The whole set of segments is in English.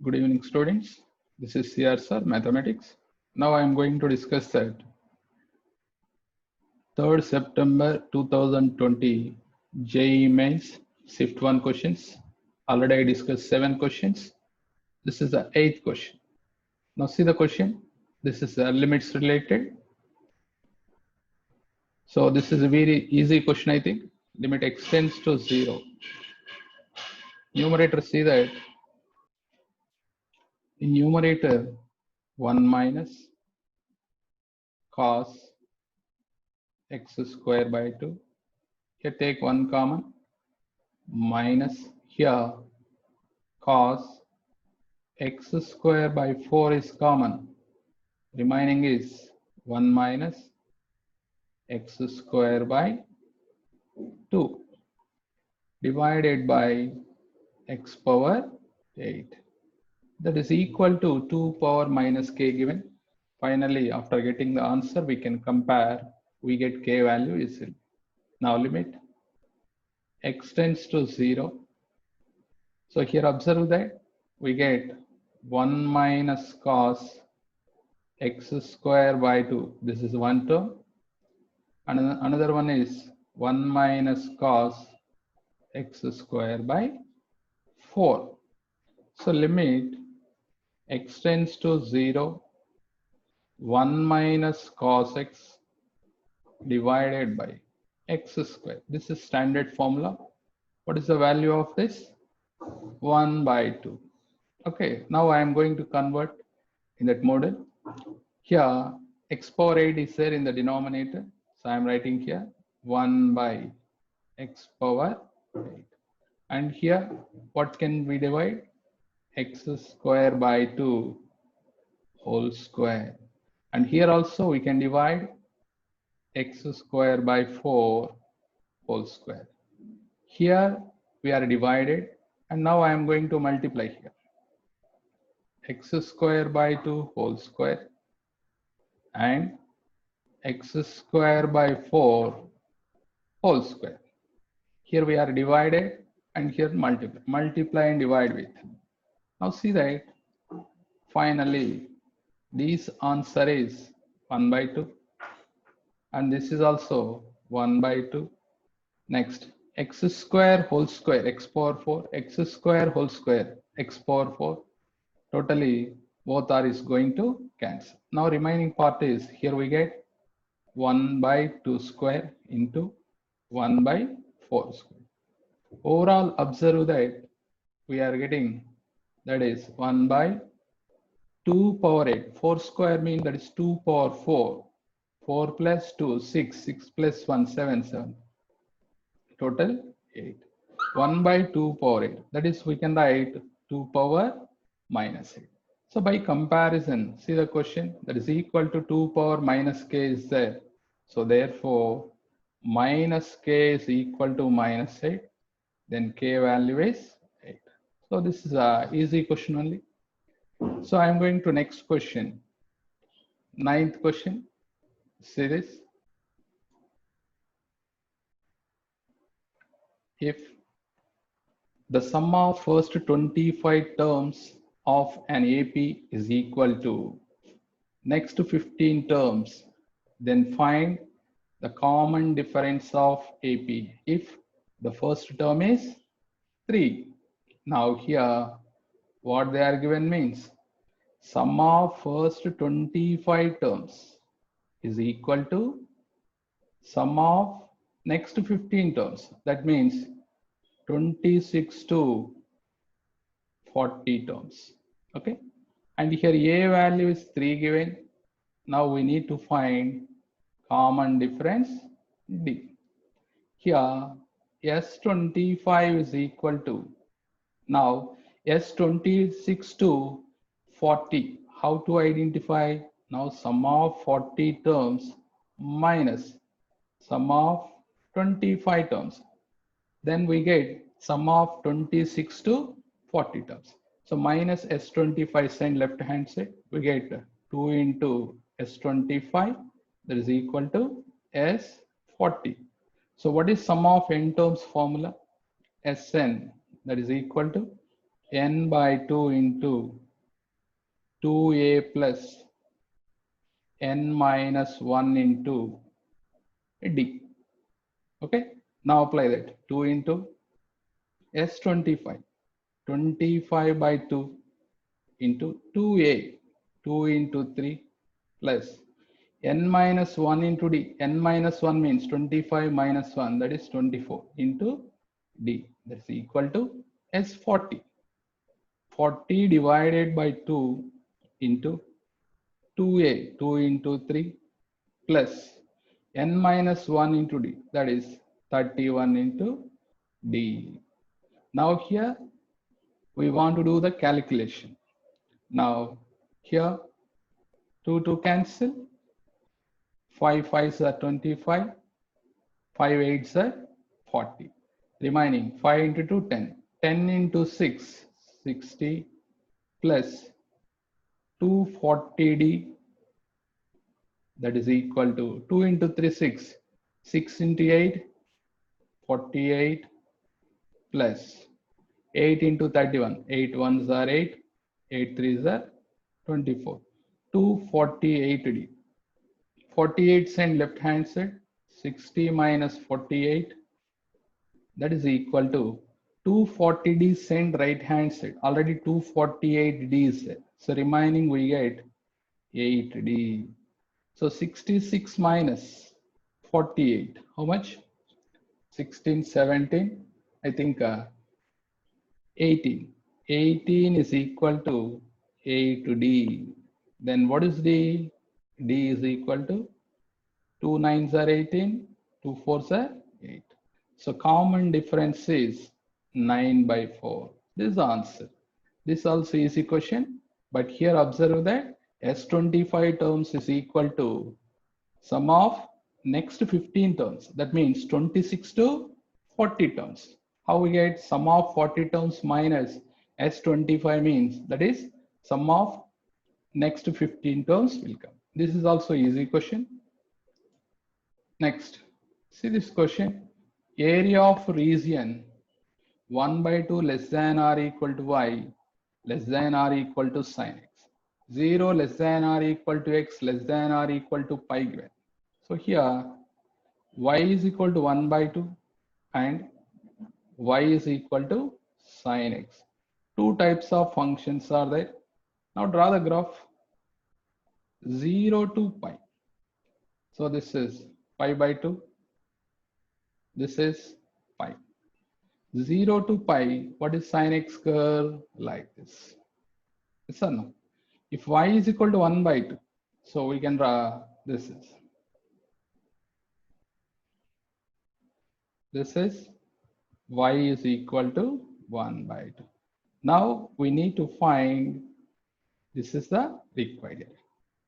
Good evening, students. This is CR Sir, Mathematics. Now I am going to discuss that 3rd September 2020 JEE Mains Shift 1 questions. Already I discussed 7 questions. This is the 8th question. Now see the question. This is limits related. So this is a very easy question, I think. Limit extends to 0. Numerator, see that in numerator 1 minus cos x square by 2. Here take 1 common minus here cos x square by 4 is common. Remaining is 1 minus x square by 2 divided by x power 8. That is equal to 2 power minus k given. Finally, after getting the answer, we can compare. We get k value is 0. Now limit x tends to 0. So here observe that we get 1 minus cos x square by 2. This is one term. And another one is 1 minus cos x square by 4. So limit x tends to 0, 1 minus cos x divided by x square. This is standard formula. What is the value of this? 1 by 2. Okay, now I am going to convert in that model. Here, x power 8 is there in the denominator. So I am writing here 1 by x power 8. And here, what can we divide? X square by 2 whole square. And here also we can divide x square by 4 whole square. Here we are divided. And now I am going to multiply here. X square by 2 whole square and x square by 4 whole square. Here we are divided and here multiply. Multiply and divide with. Now see that finally this answer is 1 by 2 and this is also 1 by 2. Next x square whole square x power 4 x square whole square x power 4. Totally both are is going to cancel. Now remaining part is here we get 1 by 2 square into 1 by 4 square. Overall observe that we are getting that is 1 by 2 power 8. 4 square means that is 2 power 4. 4 plus 2 6. 6 plus 1 7 7. Total 8. 1 by 2 power 8. That is we can write 2 power minus 8. So by comparison, see the question that is equal to 2 power minus k is there. So therefore, minus k is equal to minus 8. Then k value is 8. So this is a easy question only. So I am going to next question. 9th question. See this. If the sum of first 25 terms of an AP is equal to next 15 terms, then find the common difference of AP if the first term is 3. Now here what they are given means sum of first 25 terms is equal to sum of next 15 terms. That means 26 to 40 terms. Okay. And here A value is 3 given. Now we need to find common difference D. Here S25 is equal to now S26 to 40. How to identify? Now sum of 40 terms minus sum of 25 terms. Then we get sum of 26 to 40 terms. So minus S25 sign left hand side, we get 2 into S25 that is equal to S40. So what is sum of n terms formula? Sn that is equal to n by 2 into 2a plus n minus 1 into d. Okay, now apply that. 2 into S25, 25 by 2 into 2a, 2 into 3 plus n minus 1 into d. N minus 1 means 25 minus 1, that is 24 into d. That's equal to S40. 40 divided by 2 into 2a, 2 into 3 plus n minus 1 into d, that is 31 into d. Now here we want to do the calculation. Now here 2 to cancel, 5 5s are 25, 5 8s are 40. Remaining 5 into 2, 10. 10 into 6, 60 plus 240d, that is equal to 2 into 3, 6. 6 into 8, 48 plus 8 into 31. 8 ones are 8, 8 threes are 24. 248d. 48 send left hand side, 60 minus 48, that is equal to 240d send right hand side. Already 248d is there. So remaining we get 8d. So 66 minus 48, how much? 16, 17, I think 18. 18 is equal to 8d. Then what is d? D is equal to 2 9s are 18, 2 4s are 8. So common difference is 9 by 4. This is the answer. This also easy question, but here observe that S25 terms is equal to sum of next 15 terms. That means 26 to 40 terms. How we get sum of 40 terms minus S25 means that is sum of next 15 terms will come. This is also easy question. Next, see this question. Area of region 1 by 2 less than or equal to y less than or equal to sin x. 0 less than or equal to x less than or equal to pi given. So here y is equal to 1 by 2 and y is equal to sin x. Two types of functions are there. Now draw the graph 0 to pi. So this is pi by 2. This is pi. 0 to pi, what is sin x curve? Like this. Yes or no? If y is equal to 1 by 2, so we can draw this is y is equal to 1 by 2. Now we need to find, this is the required area.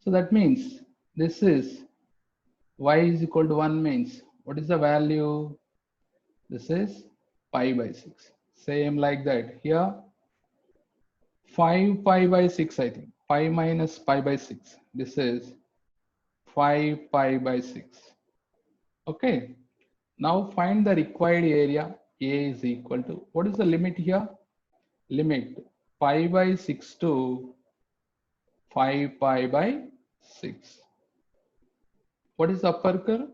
So that means this is y is equal to 1 means what is the value? This is pi by 6. Same like that. Here 5 pi by 6, I think. Pi minus pi by 6. This is 5 pi by 6. Okay. Now find the required area. A is equal to, what is the limit here? Limit pi by 6 to 5 pi by 6. What is the upper curve?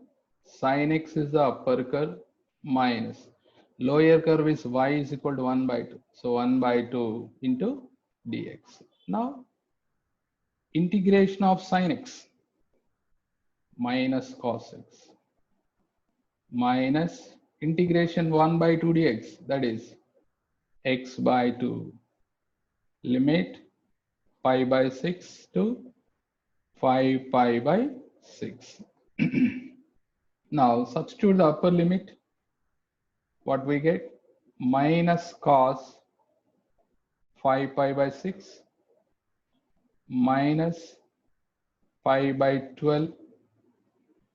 Sin x is the upper curve minus lower curve is y is equal to 1 by 2. So 1 by 2 into dx. Now integration of sin x minus cos x minus integration 1 by 2 dx, that is x by 2 limit pi by 6 to 5 pi by 6. Now substitute the upper limit. What we get? Minus cos 5 pi by 6 minus pi by 12.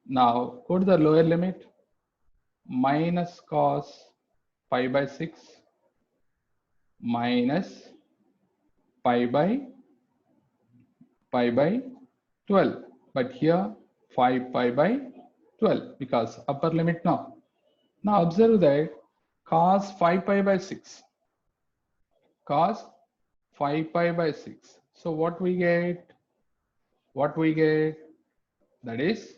Now go to the lower limit. Minus cos pi by 6 minus pi by 12. But here 5 pi by 12 because upper limit now. Now observe that cos 5 pi by 6. cos 5 pi by 6. So what we get? What we get? That is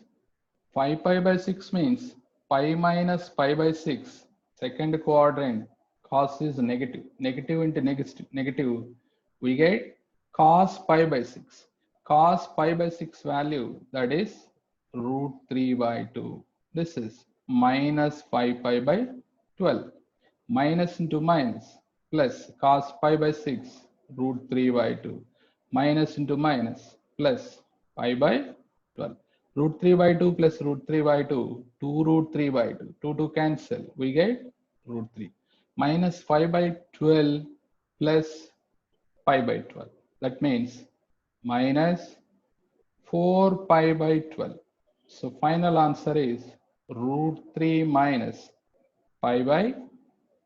5 pi by 6 means pi minus pi by 6. Second quadrant, cos is negative. Negative into negative. We get cos pi by 6. Cos pi by 6 value, that is root 3 by 2. This is minus 5 pi by 12. Minus into minus plus cos pi by 6 root 3 by 2. Minus into minus plus pi by 12. Root 3 by 2 plus root 3 by 2, 2 root 3 by 2. 2 to cancel, we get root 3. Minus 5 by 12 plus pi by 12. That means minus 4 pi by 12. So final answer is root 3 minus pi by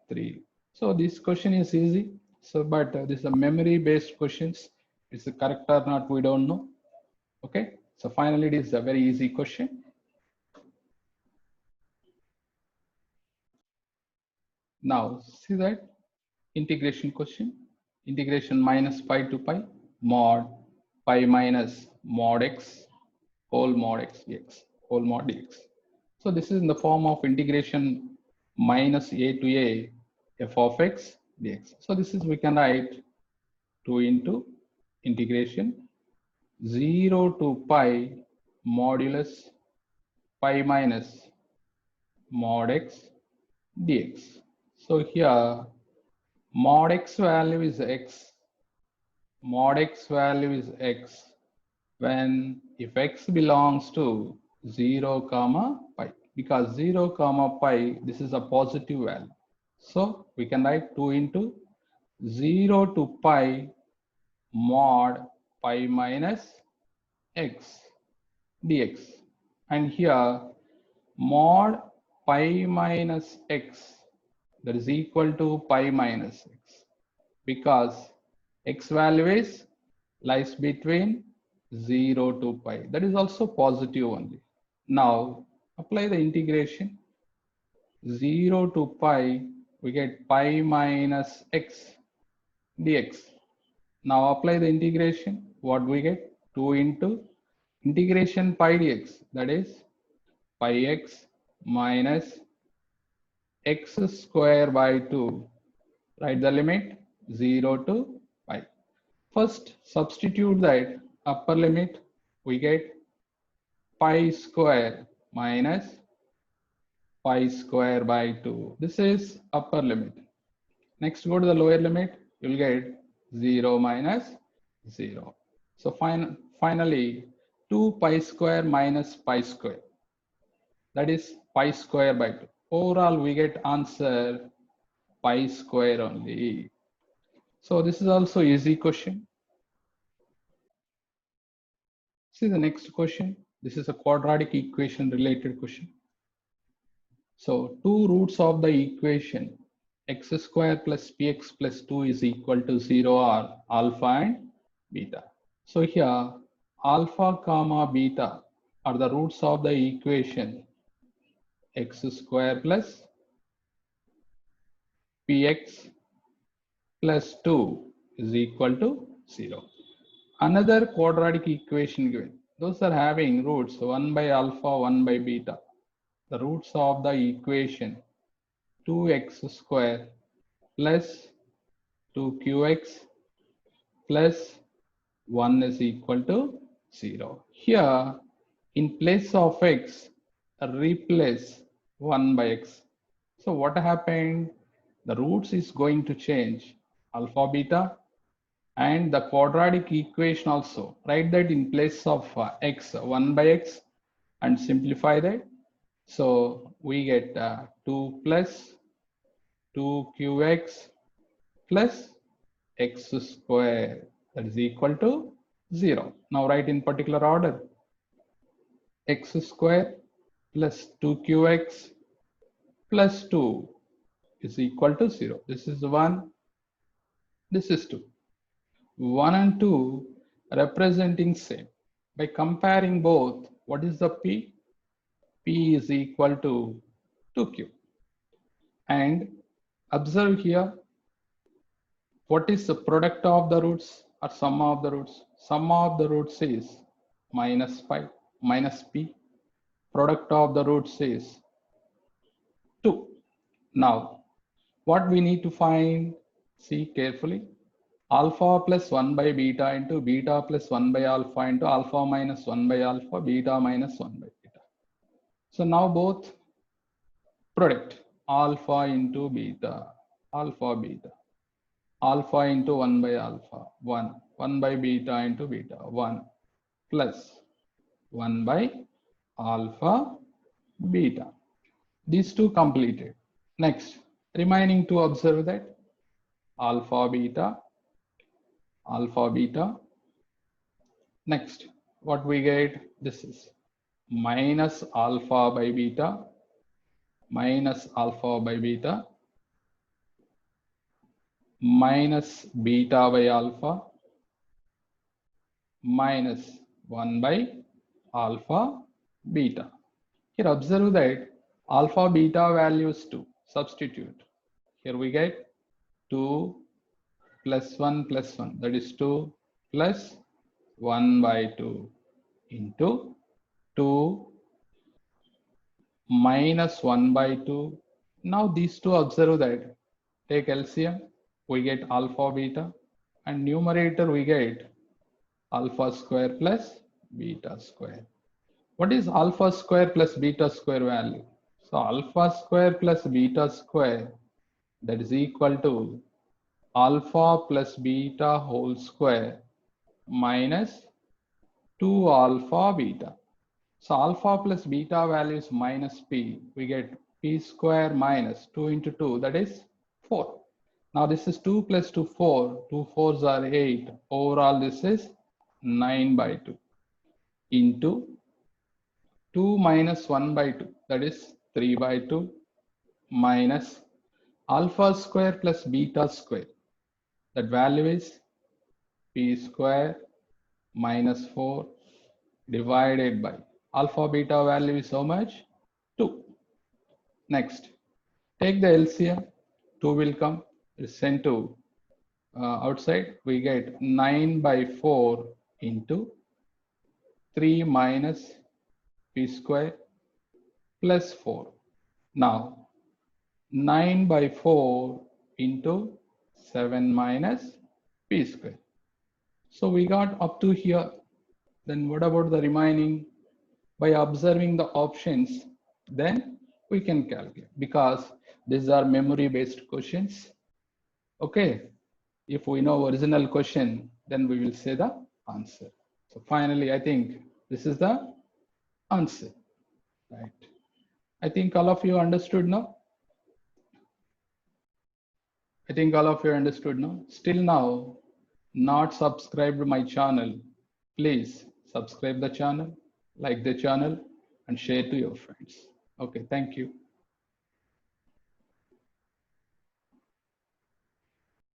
3. So this question is easy. So, but this is a memory based questions. Is it correct or not? We don't know. Okay. So finally, it is a very easy question. Now see that integration question. Integration minus pi to pi mod pi minus mod x whole mod x dx whole mod dx. So this is in the form of integration minus a to a f of x dx. So this is we can write 2 into integration 0 to pi modulus pi minus mod x dx. So here mod x value is x, mod x value is x when if x belongs to 0 comma pi, because 0 comma pi this is a positive value. So we can write 2 into 0 to pi mod pi minus x dx, and here mod pi minus x, that is equal to pi minus x, because x value is lies between 0 to pi, that is also positive only. Now apply the integration 0 to pi, we get pi minus x dx. Now apply the integration, what we get? 2 into integration pi dx, that is pi x minus x square by 2. Write the limit 0 to pi. First substitute that upper limit, we get pi square minus pi square by 2. This is upper limit. Next go to the lower limit, you'll get 0 minus 0. So finally 2 pi square minus pi square, that is pi square by 2. Overall we get answer pi square only. So this is also easy question. See the next question. This is a quadratic equation related question. So two roots of the equation x square plus px plus 2 is equal to 0 are alpha and beta. So here alpha comma beta are the roots of the equation x square plus px plus 2 is equal to 0. Another quadratic equation given. Those are having roots 1 by alpha, 1 by beta. The roots of the equation 2x square plus 2qx plus 1 is equal to 0. Here, in place of x, replace 1 by x. So what happened? The roots is going to change alpha, beta, and the quadratic equation also. Write that in place of x, 1 by x, and simplify that. So we get 2 plus 2qx plus x square, that is equal to 0. Now write in particular order. X square plus 2qx plus 2 is equal to 0. This is 1, this is 2. 1 and 2 representing same. By comparing both, what is the p? P is equal to 2q. And observe here, What is the product of the roots or sum of the roots? Sum of the roots is minus pi minus p. Product of the roots is 2. Now, what we need to find, see carefully, alpha plus 1 by beta into beta plus 1 by alpha into alpha minus 1 by alpha, beta minus 1 by beta. So now both product alpha into beta, alpha beta, alpha into 1 by alpha, 1 by beta into beta, 1 plus 1 by alpha beta. These two completed. Next, remaining to observe that alpha beta. Next, what we get, this is minus alpha by beta, minus alpha by beta, minus beta by alpha, minus 1 by alpha beta. Here observe that alpha beta values 2. Substitute. Here we get 2 plus 1 plus 1, that is 2 plus 1 by 2 into 2 minus 1 by 2. Now these two observe that, take LCM, we get alpha beta, and numerator we get alpha square plus beta square. What is alpha square plus beta square value? So alpha square plus beta square, that is equal to alpha plus beta whole square minus 2 alpha beta. So alpha plus beta value is minus p. We get p square minus 2 into 2, that is 4. Now this is 2 plus 2, 4. 2 4s are 8. Overall this is 9 by 2 into 2 minus 1 by 2, that is 3 by 2 minus alpha square plus beta square. That value is p square minus 4 divided by alpha beta value is how much? 2. Next, take the LCM. 2 will come, is sent to outside. We get 9 by 4 into 3 minus p square plus 4. Now 9 by 4 into 7 minus p square. So we got up to here. Then what about the remaining? By observing the options, then we can calculate, because these are memory based questions. Okay, if we know original question, then we will say the answer. So finally, I think this is the answer, right? I think all of you understood now. I think all of you understood now. Still now, not subscribed to my channel, please subscribe the channel, like the channel, and share to your friends. Okay, thank you.